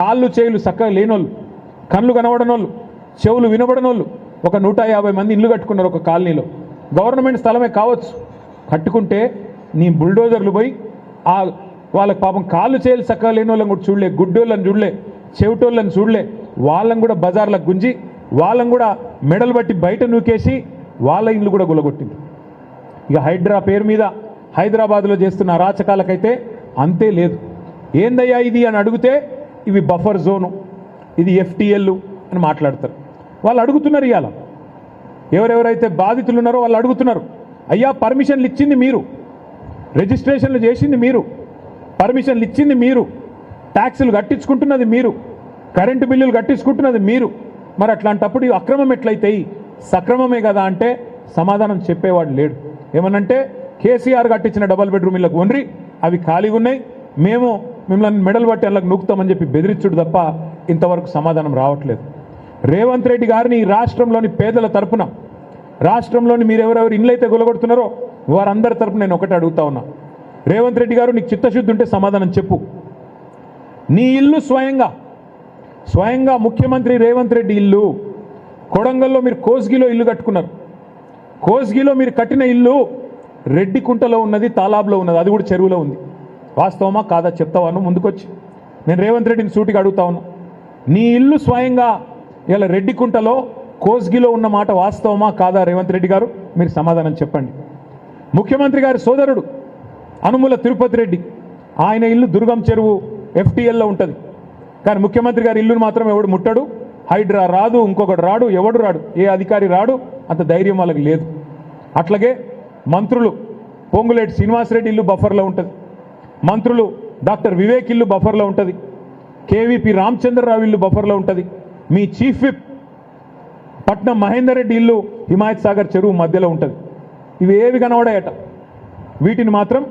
కాళ్ళు చేయులు చక్కగా లేనోళ్ళు, కళ్ళు కనబడనోళ్ళు, చెవులు వినబడనోళ్ళు ఒక 150 మంది ఇల్లు కట్టుకున్నారు ఒక కాలనీలో. గవర్నమెంట్ స్థలమే కావచ్చు, కట్టుకుంటే నీ బుల్డోజర్లు పోయి వాళ్ళకి పాపం కాళ్ళు చేయులు చక్కగా లేని వాళ్ళని కూడా చూడలే, గుడ్డోళ్ళని చూడలే, చెవిటోళ్ళని చూడలే, వాళ్ళని కూడా బజార్లకు గుంజి వాళ్ళని కూడా మెడలు బట్టి బయట నూకేసి వాళ్ళ ఇల్లు కూడా గులగొట్టింది. ఇక హైడ్రా పేరు మీద హైదరాబాద్లో చేస్తున్న అరాచకాలకైతే అంతే లేదు. ఏందయ్యా ఇది అని అడిగితే ఇవి బఫర్ జోను, ఇది ఎఫ్టీఎల్ అని మాట్లాడతారు. వాళ్ళు అడుగుతున్నారు, ఇవాళ ఎవరెవరైతే బాధితులు ఉన్నారో వాళ్ళు అడుగుతున్నారు, అయ్యా పర్మిషన్లు ఇచ్చింది మీరు, రిజిస్ట్రేషన్లు చేసింది మీరు, పర్మిషన్లు ఇచ్చింది మీరు, ట్యాక్సులు కట్టించుకుంటున్నది మీరు, కరెంటు బిల్లులు కట్టించుకుంటున్నది మీరు, మరి అట్లాంటప్పుడు అక్రమం ఎట్లయితాయి? సక్రమమే కదా అంటే సమాధానం చెప్పేవాడు లేడు. ఏమనంటే కేసీఆర్ కట్టించిన డబల్ బెడ్రూమ్ ఇళ్ళకు ఒండ్రి అవి ఖాళీగా ఉన్నాయి, మేము మిమ్మల్ని మెడల్ బట్టి అందులోకి నూకుతామని చెప్పి బెదిరించుడు తప్ప ఇంతవరకు సమాధానం రావట్లేదు. రేవంత్ రెడ్డి గారిని రాష్ట్రంలోని పేదల తరపున, రాష్ట్రంలోని మీరు ఎవరెవరు ఇళ్ళైతే గులగొడుతున్నారో వారందరి తరపున నేను ఒకటి అడుగుతా ఉన్నా, రేవంత్ రెడ్డి గారు నీకు చిత్తశుద్ధి ఉంటే సమాధానం చెప్పు. నీ ఇల్లు స్వయంగా ముఖ్యమంత్రి రేవంత్ రెడ్డి ఇల్లు కొడంగల్లో మీరు కోస్గిలో ఇల్లు కట్టుకున్నారు. కోస్గిలో మీరు కట్టిన ఇల్లు రెడ్డికుంటలో ఉన్నది, తాలాబ్లో ఉన్నది, అది కూడా చెరువులో ఉంది. వాస్తవమా కాదా చెప్తావాను ముందుకొచ్చి? నేను రేవంత్ రెడ్డిని సూటిగా అడుగుతా ఉన్నా, నీ ఇల్లు స్వయంగా ఇలా రెడ్డికుంటలో కోస్గిలో ఉన్న మాట వాస్తవమా కాదా? రేవంత్ రెడ్డి గారు మీరు సమాధానం చెప్పండి. ముఖ్యమంత్రి గారి సోదరుడు అనుముల తిరుపతి రెడ్డి, ఆయన ఇల్లు దుర్గం చెరువు ఎఫ్టీఎల్లో ఉంటుంది. కానీ ముఖ్యమంత్రి గారి ఇల్లును మాత్రం ఎవడు ముట్టడు, హైడ్రా రాదు, ఇంకొకటి రాడు, ఎవడు రాడు, ఏ అధికారి రాడు, అంత ధైర్యం వాళ్ళకి లేదు. అట్లాగే మంత్రులు పొంగులేటి శ్రీనివాసరెడ్డి ఇల్లు బఫర్లో ఉంటుంది, మంత్రులు డాక్టర్ వివేక్ ఇల్లు బఫర్లో ఉంటుంది, కేవీపీ రామచంద్రరావు ఇల్లు బఫర్లో ఉంటుంది, మీ చీఫ్ విప్ పట్నం మహేందర్ రెడ్డి ఇల్లు హిమాయత్ సాగర్ చెరువు మధ్యలో ఉంటుంది. ఇవి ఏవి కనబడాయట, వీటిని మాత్రం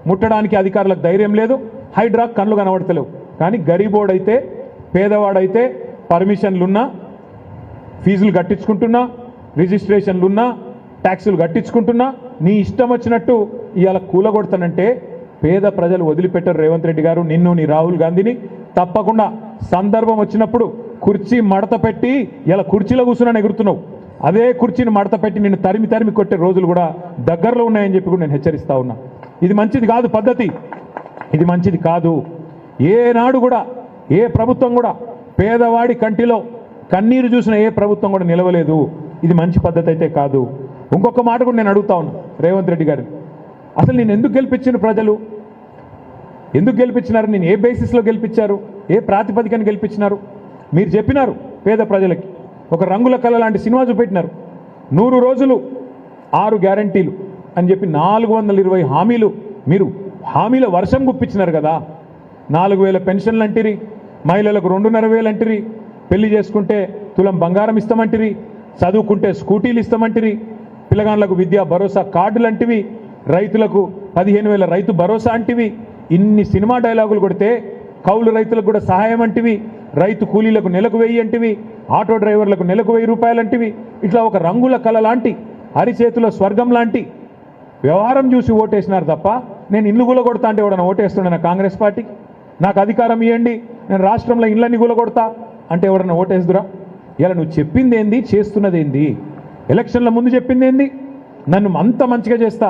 ముట్టడానికి అధికారులకు ధైర్యం లేదు, హైడ్రా కళ్ళు కనబడతలేవు. కానీ గరీబోడైతే, పేదవాడైతే పర్మిషన్లున్నా, ఫీజులు కట్టించుకుంటున్నా, రిజిస్ట్రేషన్లున్నా, ట్యాక్సులు కట్టించుకుంటున్నా, నీ ఇష్టం వచ్చినట్టు ఇవాళ కూలగొడతానంటే పేద ప్రజలు వదిలిపెట్టారు. రేవంత్ రెడ్డి గారు నిన్ను, నీ రాహుల్ గాంధీని తప్పకుండా సందర్భం వచ్చినప్పుడు కుర్చీ మడత పెట్టి, ఇలా కుర్చీలో కూర్చున్నాను ఎగురుతున్నావు, అదే కుర్చీని మడత పెట్టి నిన్ను తరిమి తరిమి కొట్టే రోజులు కూడా దగ్గరలో ఉన్నాయని చెప్పి కూడా నేను హెచ్చరిస్తా ఉన్నా. ఇది మంచిది కాదు పద్ధతి, ఇది మంచిది కాదు. ఏనాడు కూడా ఏ ప్రభుత్వం కూడా పేదవాడి కంటిలో కన్నీరు చూసిన ఏ ప్రభుత్వం కూడా నిలవలేదు. ఇది మంచి పద్ధతి అయితే కాదు. ఇంకొక మాట కూడా నేను అడుగుతా ఉన్నా రేవంత్ రెడ్డి గారిని, అసలు నేను ఎందుకు గెలిపించిన ప్రజలు, ఎందుకు గెలిపించినారు, నేను ఏ బేసిస్లో గెలిపించారు, ఏ ప్రాతిపదికన గెలిపించినారు? మీరు చెప్పినారు పేద ప్రజలకి ఒక రంగుల కళ లాంటి సినిమా చూపెట్టినారు, 100 రోజులు 6 గ్యారంటీలు అని చెప్పి 420 హామీలు, మీరు హామీల వర్షం గుప్పించినారు కదా. 4000 పెన్షన్లు అంటిరి, మహిళలకు 2,500 అంటిరి, పెళ్లి చేసుకుంటే తులం బంగారం ఇస్తామంటిరి, చదువుకుంటే స్కూటీలు ఇస్తామంటిరి, పిల్లగాళ్ళకు విద్యా భరోసా కార్డులు అంటివి, రైతులకు 15,000 రైతు భరోసా అంటివి. ఇన్ని సినిమా డైలాగులు కొడితే కౌలు రైతులకు కూడా సహాయం అంటివి, రైతు కూలీలకు నెలకు 1000 అంటివి, ఆటో డ్రైవర్లకు నెలకు 1000 రూపాయలు అంటివి. ఇట్లా ఒక రంగుల కళ లాంటి, అరిచేతుల స్వర్గం లాంటి వ్యవహారం చూసి ఓటేసినారు తప్ప, నేను ఇల్లు గులగొడతా అంటే ఎవడన్నా ఓటేస్తుండే కాంగ్రెస్ పార్టీకి? నాకు అధికారం ఇవ్వండి, నేను రాష్ట్రంలో ఇళ్ళని గులగొడతా అంటే ఎవడన్నా ఓటేస్తురా? ఇలా నువ్వు చెప్పింది ఏంది, చేస్తున్నది ఏంది? ఎలక్షన్ల ముందు చెప్పింది ఏంది, నన్ను అంత మంచిగా చేస్తా,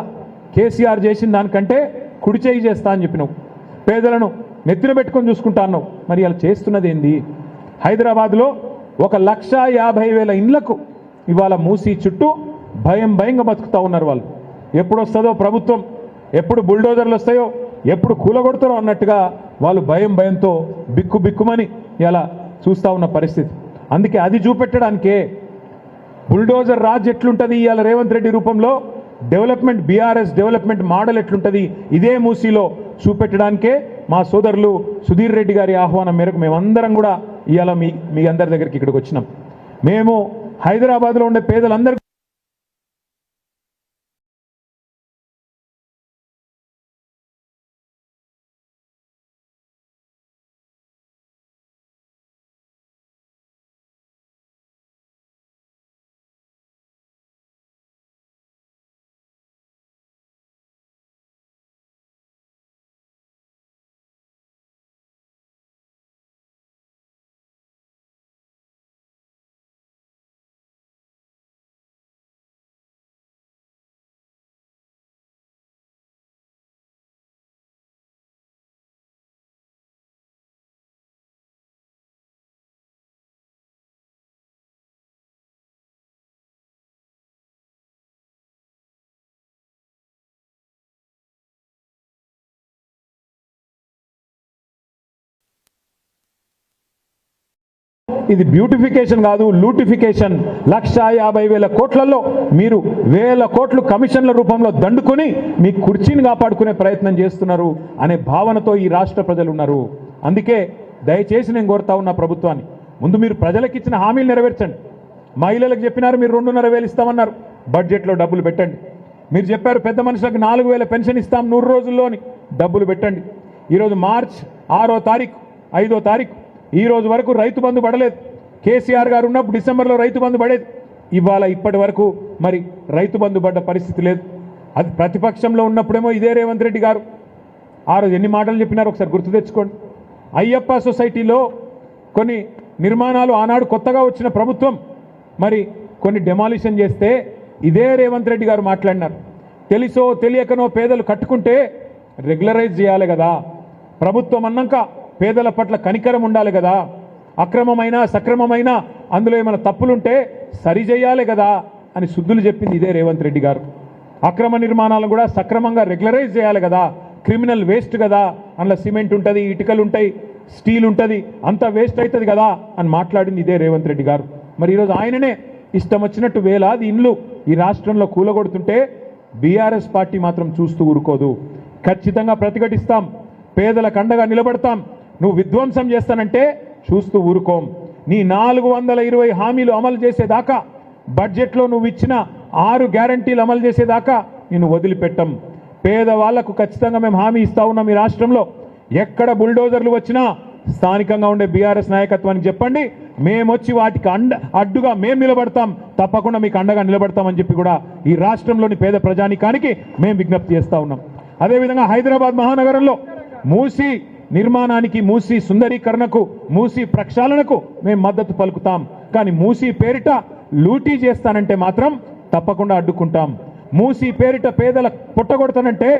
కేసీఆర్ చేసిన దానికంటే కుడి చేయి చేస్తా అని చెప్పినావు, పేదలను నెత్తిన పెట్టుకొని చూసుకుంటా అన్నావు. మరి ఇలా చేస్తున్నది ఏంది? హైదరాబాద్లో 1,50,000 ఇండ్లకు ఇవాళ మూసి చుట్టూ భయంగా బతుకుతూ ఉన్నారు వాళ్ళు. ఎప్పుడు వస్తుందో ప్రభుత్వం, ఎప్పుడు బుల్డోజర్లు వస్తాయో, ఎప్పుడు కూలగొడతారో అన్నట్టుగా వాళ్ళు భయంతో బిక్కుమని ఇలా చూస్తూ ఉన్న పరిస్థితి. అందుకే అది చూపెట్టడానికే బుల్డోజర్ రాజ్ ఎట్లుంటుంది ఇవాళ రేవంత్ రెడ్డి రూపంలో, డెవలప్మెంట్ బీఆర్ఎస్ డెవలప్మెంట్ మోడల్ ఎట్లుంటుంది ఇదే మూసీలో చూపెట్టడానికే మా సోదరులు సుధీర్ రెడ్డి గారి ఆహ్వానం మేరకు మేమందరం కూడా ఇవాళ మీ అందరి దగ్గరికి ఇక్కడికి వచ్చినాం. మేము హైదరాబాద్లో ఉండే పేదలందరికీ ఇది బ్యూటిఫికేషన్ కాదు, లూటిఫికేషన్. 1,50,000 కోట్లలో మీరు 1,000 కోట్లు కమిషన్ల రూపంలో దండుకొని మీ కుర్చీని కాపాడుకునే ప్రయత్నం చేస్తున్నారు అనే భావనతో ఈ రాష్ట్ర ప్రజలు ఉన్నారు. అందుకే దయచేసి నేను కోరుతా ఉన్న ప్రభుత్వాన్ని, ముందు మీరు ప్రజలకు ఇచ్చిన హామీలు నెరవేర్చండి. మహిళలకు చెప్పినారు మీరు 2,500 ఇస్తామన్నారు, బడ్జెట్లో డబ్బులు పెట్టండి. మీరు చెప్పారు పెద్ద మనుషులకు 4,000 పెన్షన్ ఇస్తాం 100 రోజుల్లోని, డబ్బులు పెట్టండి. ఈరోజు మార్చ్ 6వ తారీఖు 5వ తారీఖు ఈ రోజు వరకు రైతు బంధు పడలేదు. కేసీఆర్ గారు ఉన్నప్పుడు డిసెంబర్లో రైతు బంధు పడేది. ఇవాళ ఇప్పటి వరకు మరి రైతు బంధు పడ్డ పరిస్థితి లేదు. అది ప్రతిపక్షంలో ఉన్నప్పుడేమో ఇదే రేవంత్ రెడ్డి గారు ఆ రోజు ఎన్ని మాటలు చెప్పినారో ఒకసారి గుర్తు తెచ్చుకోండి. అయ్యప్ప సొసైటీలో కొన్ని నిర్మాణాలు ఆనాడు కొత్తగా వచ్చిన ప్రభుత్వం మరి కొన్ని డెమాలిషన్ చేస్తే ఇదే రేవంత్ రెడ్డి గారు మాట్లాడినారు. తెలుసో తెలియకనో పేదలు కట్టుకుంటే రెగ్యులరైజ్ చేయాలి కదా, ప్రభుత్వం అన్నాక పేదల పట్ల కనికరం ఉండాలి కదా, అక్రమమైన సక్రమమైన అందులో ఏమైనా తప్పులుంటే సరిచేయాలి కదా అని శుద్ధులు చెప్పింది ఇదే రేవంత్ రెడ్డి గారు. అక్రమ నిర్మాణాలను కూడా సక్రమంగా రెగ్యులరైజ్ చేయాలి కదా, క్రిమినల్ వేస్ట్ కదా, అందులో సిమెంట్ ఉంటుంది, ఇటుకలు ఉంటాయి, స్టీల్ ఉంటుంది, అంతా వేస్ట్ అవుతుంది కదా అని మాట్లాడింది ఇదే రేవంత్ రెడ్డి గారు. మరి ఈరోజు ఆయననే ఇష్టం వచ్చినట్టు వేలాది ఇండ్లు ఈ రాష్ట్రంలో కూలగొడుతుంటే బీఆర్ఎస్ పార్టీ మాత్రం చూస్తూ ఊరుకోదు. ఖచ్చితంగా ప్రతిఘటిస్తాం, పేదలకు అండగా నిలబడతాం. నువ్వు విధ్వంసం చేస్తానంటే చూస్తూ ఊరుకోం. నీ 420 హామీలు అమలు చేసేదాకా, బడ్జెట్లో నువ్వు ఇచ్చిన 6 గ్యారంటీలు అమలు చేసేదాకా నిన్ను వదిలిపెట్టం. పేదవాళ్లకు ఖచ్చితంగా మేము హామీ ఇస్తా ఉన్నాం. ఈ రాష్ట్రంలో ఎక్కడ బుల్డోజర్లు వచ్చినా స్థానికంగా ఉండే బీఆర్ఎస్ నాయకత్వానికి చెప్పండి, మేమొచ్చి వాటికి అడ్డుగా మేము నిలబడతాం, తప్పకుండా మీకు అండగా నిలబడతామని చెప్పి కూడా ఈ రాష్ట్రంలోని పేద ప్రజానికానికి మేము విజ్ఞప్తి చేస్తూ ఉన్నాం. అదేవిధంగా హైదరాబాద్ మహానగరంలో మూసీ నిర్మాణానికి, మూసీ సుందరీకరణకు, మూసీ ప్రక్షాళనకు మేము మద్దతు పలుకుతాం. కానీ మూసీ పేరిట లూటీ చేస్తానంటే మాత్రం తప్పకుండా అడ్డుకుంటాం. మూసీ పేరిట పేదల పుట్టగొడతానంటే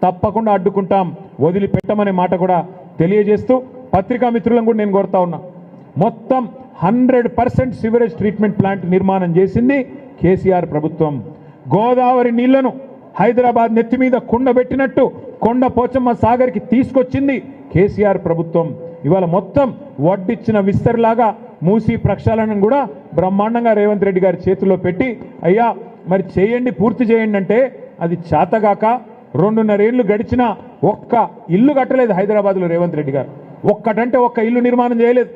తప్పకుండా అడ్డుకుంటాం, వదిలిపెట్టమనే మాట కూడా తెలియజేస్తూ పత్రికా మిత్రులను కూడా నేను కోరుతా ఉన్నా. మొత్తం 100% సివరేజ్ ట్రీట్మెంట్ ప్లాంట్ నిర్మాణం చేసింది కేసీఆర్ ప్రభుత్వం. గోదావరి నీళ్లను హైదరాబాద్ నెత్తి మీద కుండబెట్టినట్టు కొండ పోచమ్మ సాగర్కి తీసుకొచ్చింది కేసీఆర్ ప్రభుత్వం. ఇవాళ మొత్తం వడ్డిచ్చిన విస్తరిలాగా మూసీ ప్రక్షాళనను కూడా బ్రహ్మాండంగా రేవంత్ రెడ్డి గారి చేతుల్లో పెట్టి, అయ్యా మరి చేయండి, పూర్తి చేయండి అంటే అది చేతగాక 2.5 ఏళ్ళు గడిచినా ఒక్క ఇల్లు కట్టలేదు హైదరాబాద్లో రేవంత్ రెడ్డి గారు. ఒక్కటంటే ఒక్క ఇల్లు నిర్మాణం చేయలేదు.